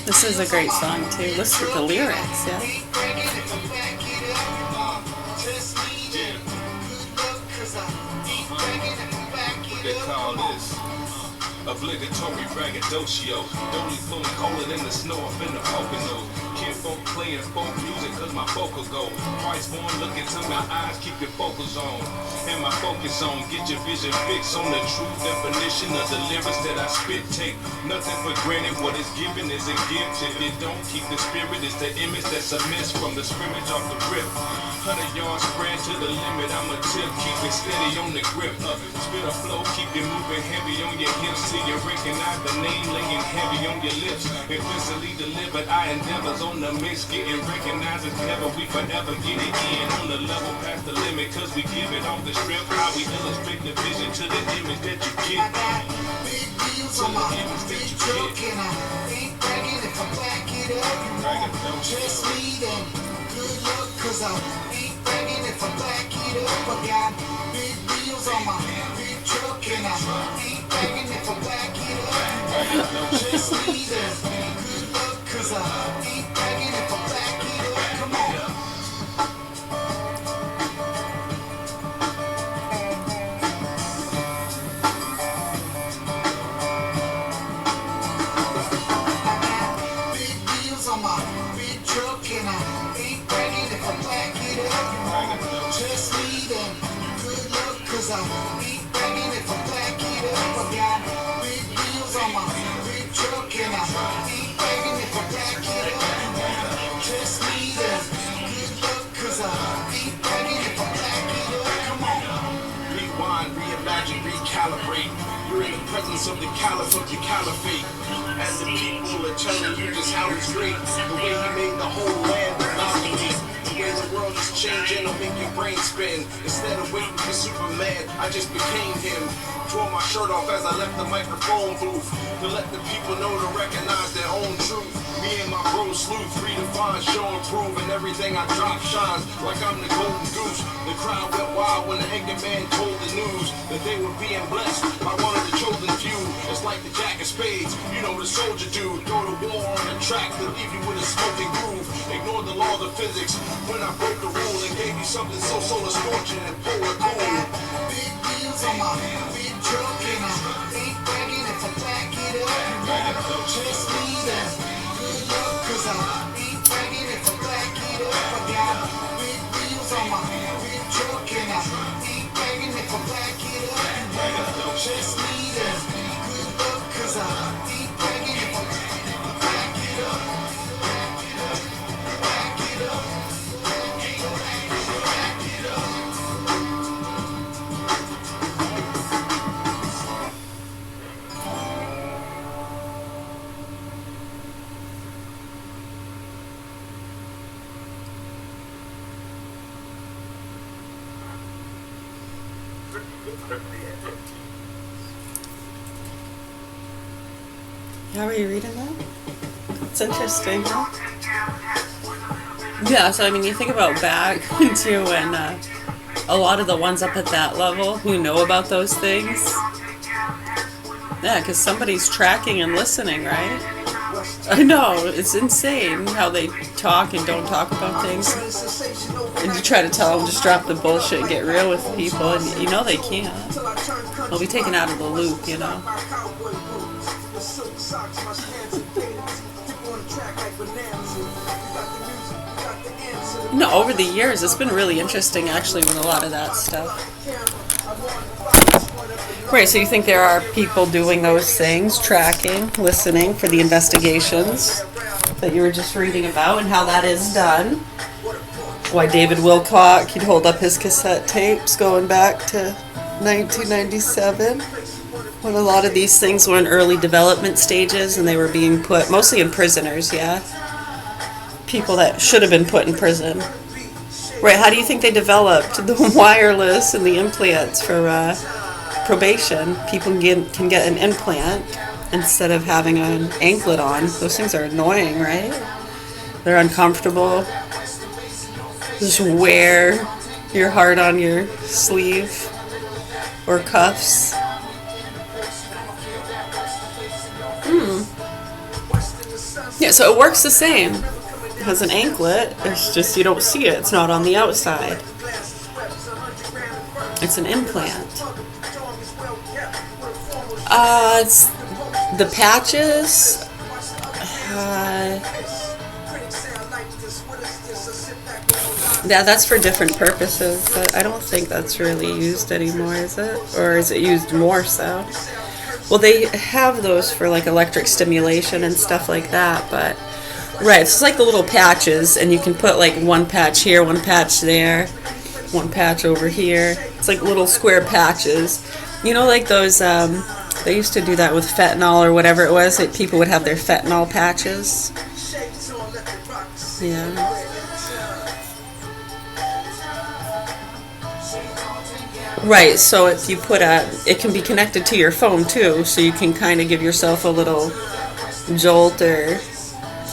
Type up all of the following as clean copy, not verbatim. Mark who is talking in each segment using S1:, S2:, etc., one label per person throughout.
S1: This is a great song too. Listen to the lyrics, yeah.
S2: They call this obligatory braggadocio. Dolly fully calling in the snow up in the Poconos. Kid folk playing folk music cause my focus go. Twice born, look into my eyes, keep your focus on. And my focus on, get your vision fixed on the true definition of the lyrics that I spit. Take nothing for granted, what is given is a gift. If it don't keep the spirit, it's the image that's a miss from the scrimmage off the rip. 100 yards spread to the limit, I'm a tip, keep it steady on the grip. Spit a flow, keep it moving heavy on your hips till you recognize the name laying heavy on your lips. Implicitly delivered, I endeavors on the mix, getting recognized as never. We forever get it in on the level past the limit, cause we give it off the strip. How we illustrate the vision to the image that you get.
S3: Big deals on my big truck and I ain't bragging if I back it up. Just me then, good luck cause I ain't bragging if I back it up. I got big wheels on my big truck and I ain't bragging if I back it up. Just me then, good luck cause I ain't bragging if I back it up. Come on. On my big truck and I ain't bragging if I back it up. Just me then, good luck cause I ain't bragging if I back it up. I got big wheels on my big truck and I ain't bragging if I back it up. Just me then, good luck cause I ain't bragging if I back it up. Come on.
S2: Rewind, reimagine, recalibrate. You're in the presence of the caliph of the caliphate. And the people are telling you just how it's great. The way he made the whole land amalgamate. The way the world is changing will make your brain spin. Instead of waiting for Superman, I just became him. Tore my shirt off as I left the microphone booth. To let the people know to recognize their own truth. Me and my bro Sleuth, redefine, show and prove. And everything I drop shines like I'm the golden goose. The crowd went wild when the angry man told the news that they were being blessed by one of the chosen few. It's like the Jack of Spades, you know the soldier dude. Go to war on the track to leave you with a smoking groove. Ignore the laws of physics when I broke the rule and gave you something so solar scorching and polar cool.
S3: Big wheels on my big truck and I ain't bragging if I back it up. Just me then, good luck cause I ain't bragging if I back it up. I got big wheels on my big truck and I ain't bragging if I back it up. Just me then, good luck cause I ain't bragging if I back it up. Back it up, back it up, back it up, back it up.
S1: How are you reading that? It's interesting, huh? Yeah, so I mean, you think about back to when a lot of the ones up at that level who know about those things, yeah, because somebody's tracking and listening, right? I know, it's insane how they talk and don't talk about things. And you try to tell them, just drop the bullshit and get real with people, and you know they can't. They'll be taken out of the loop, you know. No, over the years, it's been really interesting, actually, with a lot of that stuff. Right, so you think there are people doing those things, tracking, listening for the investigations that you were just reading about and how that is done. Why David Wilcock, he'd hold up his cassette tapes going back to 1997, when a lot of these things were in early development stages and they were being put, mostly in prisoners, yeah? People that should have been put in prison. Right, how do you think they developed the wireless and the implants for probation? People can get an implant instead of having an anklet on. Those things are annoying, right? They're uncomfortable. Just wear Your heart on your sleeve or cuffs. Yeah, so it works the same as an anklet. It's just you don't see it. It's not on the outside. It's an implant. It's the patches. Yeah, that's for different purposes, but I don't think that's really used anymore, is it? Or is it used more so? Well, they have those for like electric stimulation and stuff like that, but right, it's like the little patches, and you can put like one patch here, one patch there, one patch over here. It's like little square patches. You know, like those, they used to do that with fentanyl or whatever it was, that people would have their fentanyl patches. Yeah. Right, so if you put it can be connected to your phone too, so you can kind of give yourself a little jolt or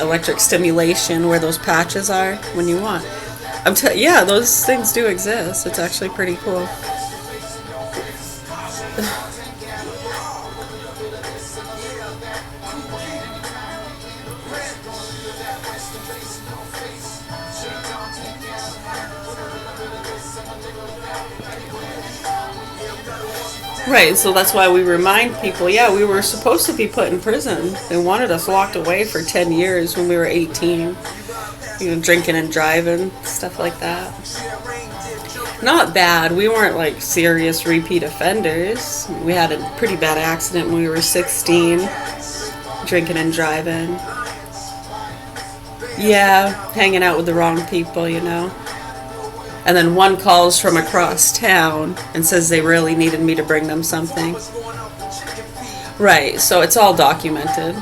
S1: electric stimulation where those patches are when you want. Yeah, those things do exist. It's actually pretty cool. Right, so that's why we remind people, yeah, we were supposed to be put in prison. They wanted us locked away for 10 years when we were 18. You know, drinking and driving, stuff like that. Not bad. We weren't like serious repeat offenders. We had a pretty bad accident when we were 16. Drinking and driving. Yeah, hanging out with the wrong people, you know. And then one calls from across town and says they really needed me to bring them something. Right, so it's all documented.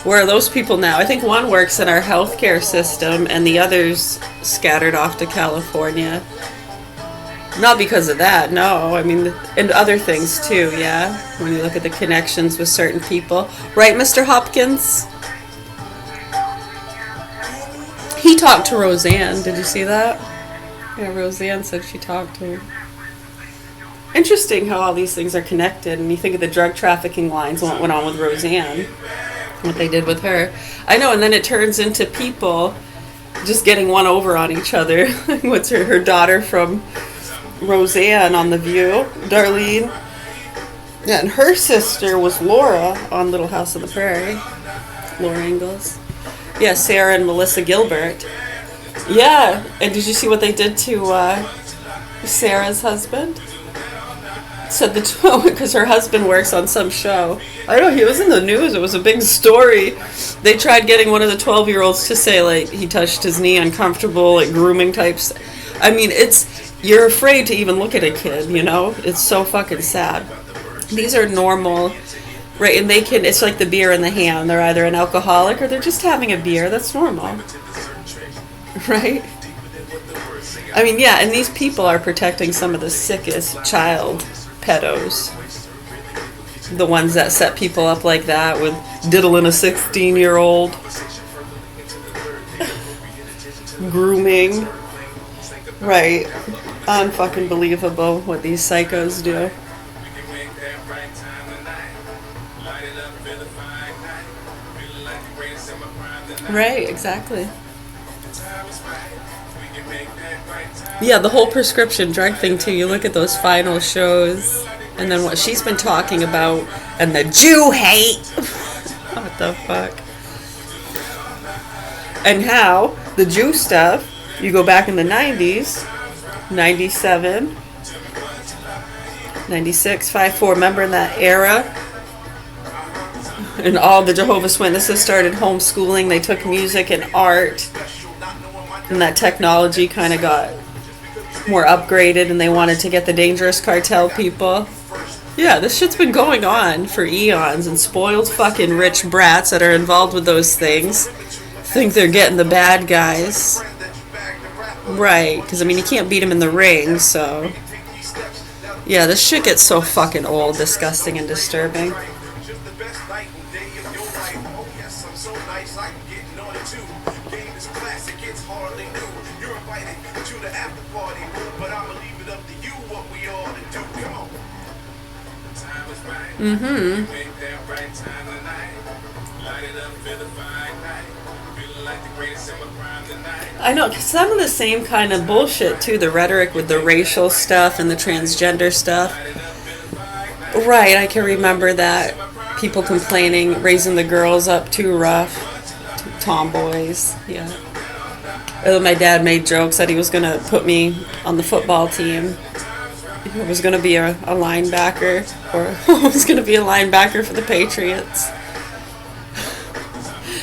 S1: Where are those people now? I think one works in our healthcare system and the other's scattered off to California. Not because of that, no. I mean, and other things too, yeah. When you look at the connections with certain people. Right, Mr. Hopkins? He talked to Roseanne. Did you see that? Yeah, Roseanne said she talked to him. Interesting how all these things are connected, and you think of the drug trafficking lines, what went on with Roseanne, what they did with her. I know, and then it turns into people just getting one over on each other. What's her daughter from Roseanne on The View, Darlene? Yeah, and her sister was Laura on Little House on the Prairie. Laura Ingalls. Yeah, Sarah and Melissa Gilbert. Yeah, and did you see what they did to Sarah's husband? Said because her husband works on some show. I know, he was in the news. It was a big story. They tried getting one of the 12-year-olds to say, like, he touched his knee, uncomfortable, like, grooming types. I mean, you're afraid to even look at a kid, you know? It's so fucking sad. These are normal, right? And it's like the beer in the hand. They're either an alcoholic or they're just having a beer. That's normal. Right? I mean, yeah, and these people are protecting some of the sickest child pedos. The ones that set people up like that with diddling a 16-year-old. Grooming. Right. Unfucking believable what these psychos do. Right, exactly. Yeah, the whole prescription drug thing too. You look at those final shows and then what she's been talking about and the Jew hate. What the fuck? And how the Jew stuff, you go back in the 90s, 97, 96, 54, remember in that era? And all the Jehovah's Witnesses started homeschooling. They took music and art, and that technology kind of got more upgraded, and they wanted to get the dangerous cartel people. Yeah, this shit's been going on for eons, and spoiled fucking rich brats that are involved with those things think they're getting the bad guys. Right, because I mean, you can't beat them in the ring, so... Yeah, this shit gets so fucking old, disgusting, and disturbing.
S3: the party move, but I'ma leave it up to you what we all to do. Come on. Time is right. Make that right time tonight. Light it up, feel the fine night. Feeling like the greatest ever prime tonight.
S1: I know, 'cause some of the same kind of bullshit too, the rhetoric with the racial stuff and the transgender stuff. Right, I can remember that. People complaining, raising the girls up too rough. Tomboys, yeah. My dad made jokes that he was going to put me on the football team. I was going to be a linebacker, or I was going to be a linebacker for the Patriots.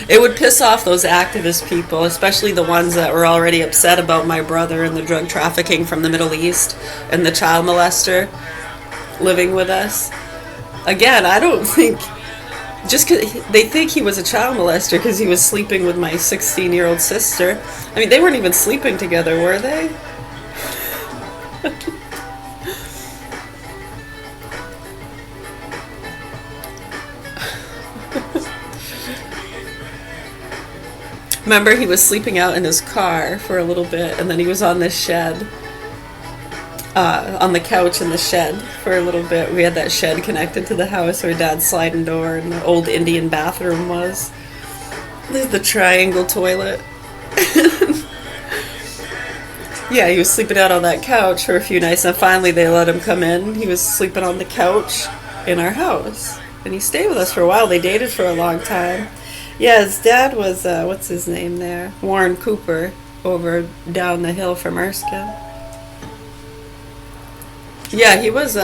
S1: It would piss off those activist people, especially the ones that were already upset about my brother and the drug trafficking from the Middle East and the child molester living with us. Again, I don't think, just because they think he was a child molester because he was sleeping with my 16-year-old sister. I mean, they weren't even sleeping together, were they? Remember, he was sleeping out in his car for a little bit, and then he was on the shed, on the couch in the shed for a little bit. We had that shed connected to the house where Dad's sliding door and the old Indian bathroom was. There's the triangle toilet. Yeah, he was sleeping out on that couch for a few nights, and finally they let him come in. He was sleeping on the couch in our house, and he stayed with us for a while. They dated for a long time. Yeah, his dad was, what's his name there? Warren Cooper, over down the hill from Erskine. Yeah, he was,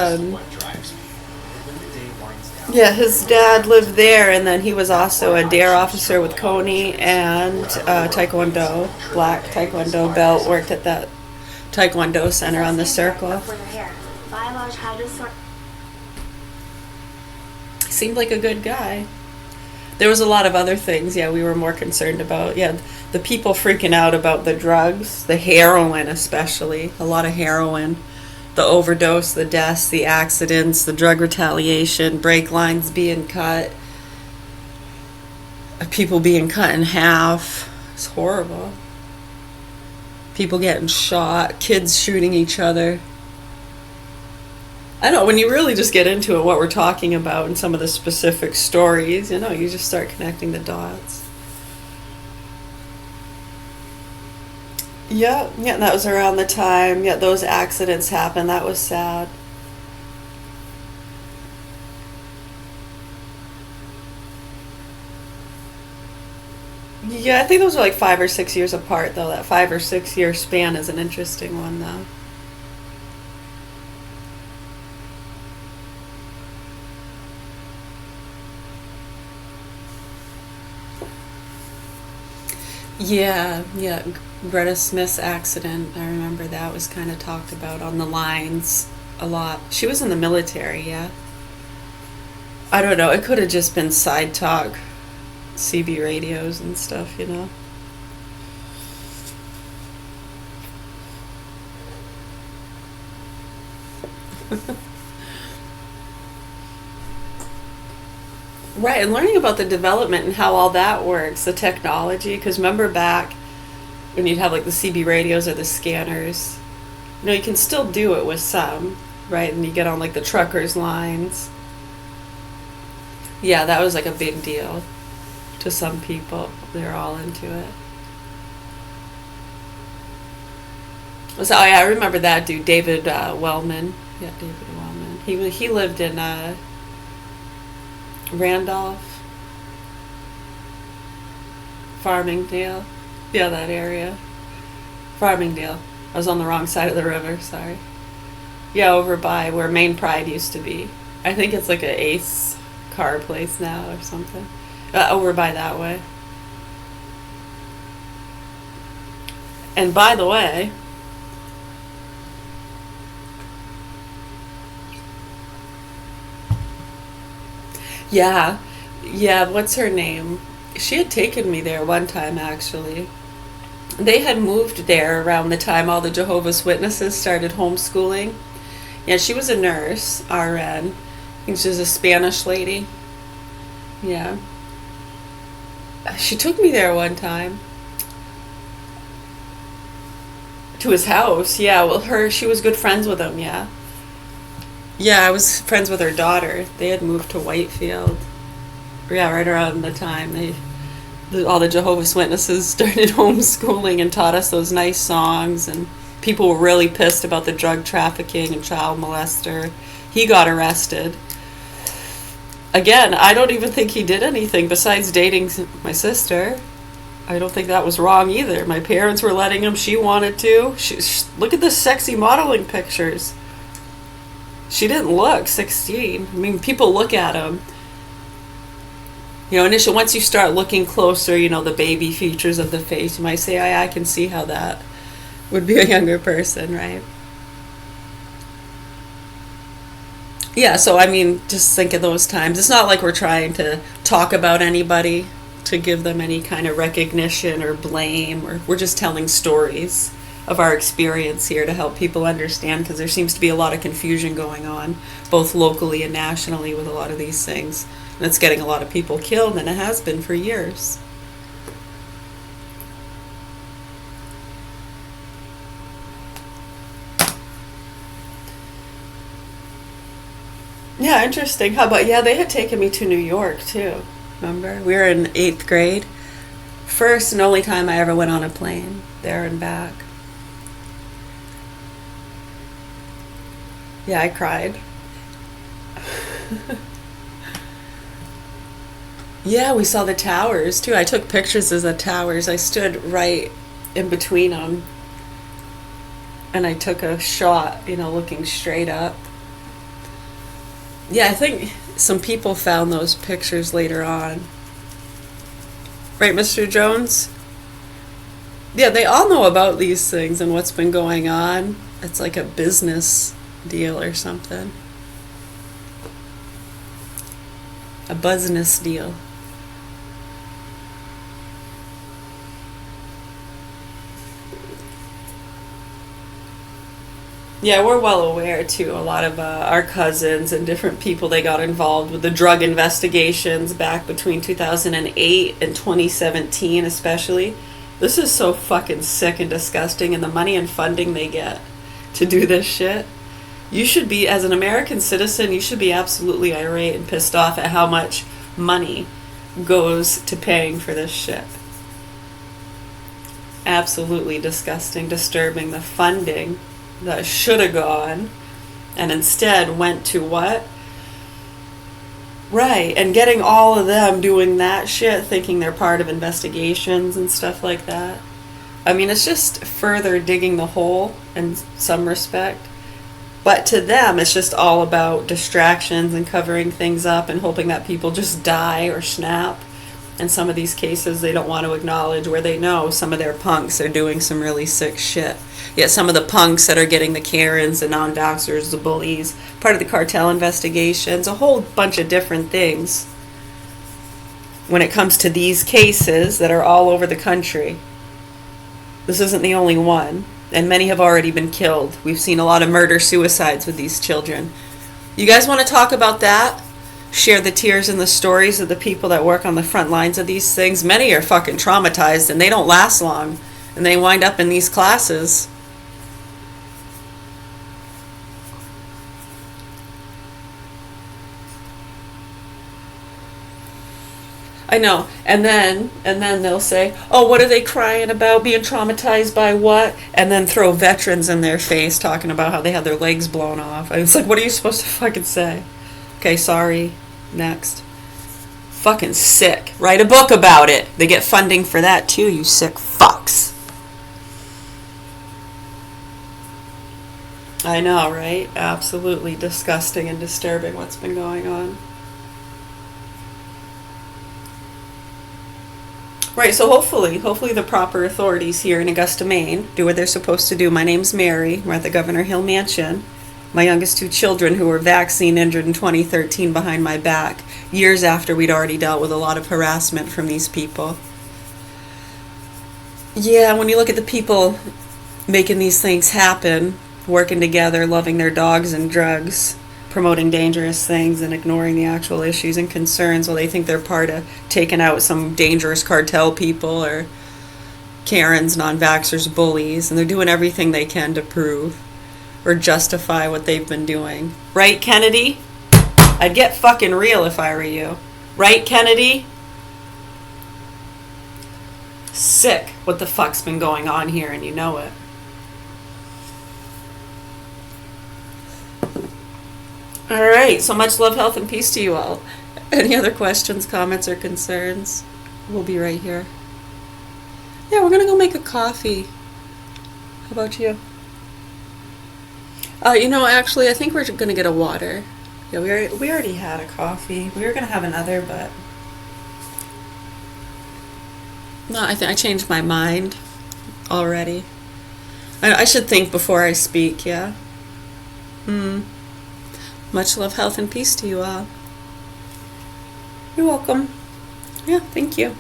S1: yeah, his dad lived there, and then he was also a dare officer with Coney and Taekwondo, black Taekwondo belt, worked at that Taekwondo center on the circle. Seemed like a good guy. There was a lot of other things, yeah, we were more concerned about. Yeah, the people freaking out about the drugs, the heroin especially, a lot of heroin, the overdose, the deaths, the accidents, the drug retaliation, brake lines being cut, people being cut in half. It's horrible. People getting shot, kids shooting each other. I know, when you really just get into it, what we're talking about and some of the specific stories, you know, you just start connecting the dots. Yeah, that was around the time, yeah, those accidents happened. That was sad. Yeah, I think those were like 5 or 6 years apart, though. That 5 or 6 year span is an interesting one, though. Yeah, Greta Smith's accident, I remember that was kind of talked about on the lines a lot. She was in the military, yeah. I don't know, it could have just been side talk, CB radios and stuff, you know. Right, and learning about the development and how all that works, the technology, because remember back when you'd have like the CB radios or the scanners, you know, you can still do it with some, right? And you get on like the truckers' lines. Yeah, that was like a big deal to some people. They're all into it. So, oh yeah, I remember that dude, David Wellman. Yeah, David Wellman. He lived in Randolph, Farmingdale, yeah, that area. Farmingdale. I was on the wrong side of the river, sorry. Yeah, over by where Main Pride used to be. I think it's like a Ace car place now or something. Over by that way. And by the way, yeah, what's her name? She had taken me there one time, actually. They had moved there around the time all the Jehovah's Witnesses started homeschooling. Yeah, she was a nurse, RN. I think she was a Spanish lady. Yeah. She took me there one time. To his house, yeah. Well, she was good friends with him, yeah. Yeah, I was friends with her daughter. They had moved to Whitefield. Yeah, right around the time all the Jehovah's Witnesses started homeschooling and taught us those nice songs, and people were really pissed about the drug trafficking and child molester. He got arrested. Again, I don't even think he did anything besides dating my sister. I don't think that was wrong either. My parents were letting him. She wanted to. Look at the sexy modeling pictures. She didn't look 16. I mean, people look at him. Initially, once you start looking closer, the baby features of the face, you might say, I can see how that would be a younger person, right? Yeah, so I mean, just think of those times. It's not like we're trying to talk about anybody to give them any kind of recognition or blame, or we're just telling stories of our experience here to help people understand, because there seems to be a lot of confusion going on, both locally and nationally, with a lot of these things. And it's getting a lot of people killed, and it has been for years. Yeah, interesting. How about, they had taken me to New York, too. Remember? We were in 8th grade. First and only time I ever went on a plane, there and back. Yeah, I cried. Yeah, we saw the towers, too. I took pictures of the towers. I stood right in between them. And I took a shot, looking straight up. Yeah, I think some people found those pictures later on. Right, Mr. Jones? Yeah, they all know about these things and what's been going on. It's like a business deal or something. A business deal. Yeah, we're well aware, too. A lot of our cousins and different people, they got involved with the drug investigations back between 2008 and 2017, especially. This is so fucking sick and disgusting, and the money and funding they get to do this shit. You should be, as an American citizen, you should be absolutely irate and pissed off at how much money goes to paying for this shit. Absolutely disgusting, disturbing. The funding that should have gone and instead went to what? Right, and getting all of them doing that shit, thinking they're part of investigations and stuff like that. I mean, it's just further digging the hole in some respect. But to them, it's just all about distractions and covering things up and hoping that people just die or snap. In some of these cases, they don't want to acknowledge where they know some of their punks are doing some really sick shit. Yet some of the punks that are getting the Karens, the non-doxers, the bullies, part of the cartel investigations, a whole bunch of different things when it comes to these cases that are all over the country. This isn't the only one, and many have already been killed. We've seen a lot of murder-suicides with these children. You guys want to talk about that? Share the tears and the stories of the people that work on the front lines of these things. Many are fucking traumatized, and they don't last long, and they wind up in these classes. I know. And then they'll say, oh, what are they crying about? Being traumatized by what? And then throw veterans in their face talking about how they had their legs blown off. And it's like, what are you supposed to fucking say? Okay, sorry. Next. Fucking sick. Write a book about it. They get funding for that too, you sick fucks. I know, right? Absolutely disgusting and disturbing what's been going on. Right, so hopefully the proper authorities here in Augusta, Maine do what they're supposed to do. My name's Mary. We're at the Governor Hill Mansion. My youngest two children, who were vaccine injured in 2013 behind my back, years after we'd already dealt with a lot of harassment from these people. Yeah, when you look at the people making these things happen, working together, loving their dogs and drugs, promoting dangerous things and ignoring the actual issues and concerns while they think they're part of taking out some dangerous cartel people or Karens, non-vaxxers, bullies, and they're doing everything they can to prove or justify what they've been doing. Right, Kennedy? I'd get fucking real if I were you. Right, Kennedy? Sick what the fuck's been going on here, and you know it. Alright, so much love, health, and peace to you all. Any other questions, comments, or concerns? We'll be right here. Yeah, we're gonna go make a coffee. How about you? Actually, I think we're gonna get a water. Yeah, we already had a coffee. We were gonna have another, but no, I changed my mind already. I should think before I speak. Yeah. Much love, health, and peace to you all. You're welcome. Yeah, thank you.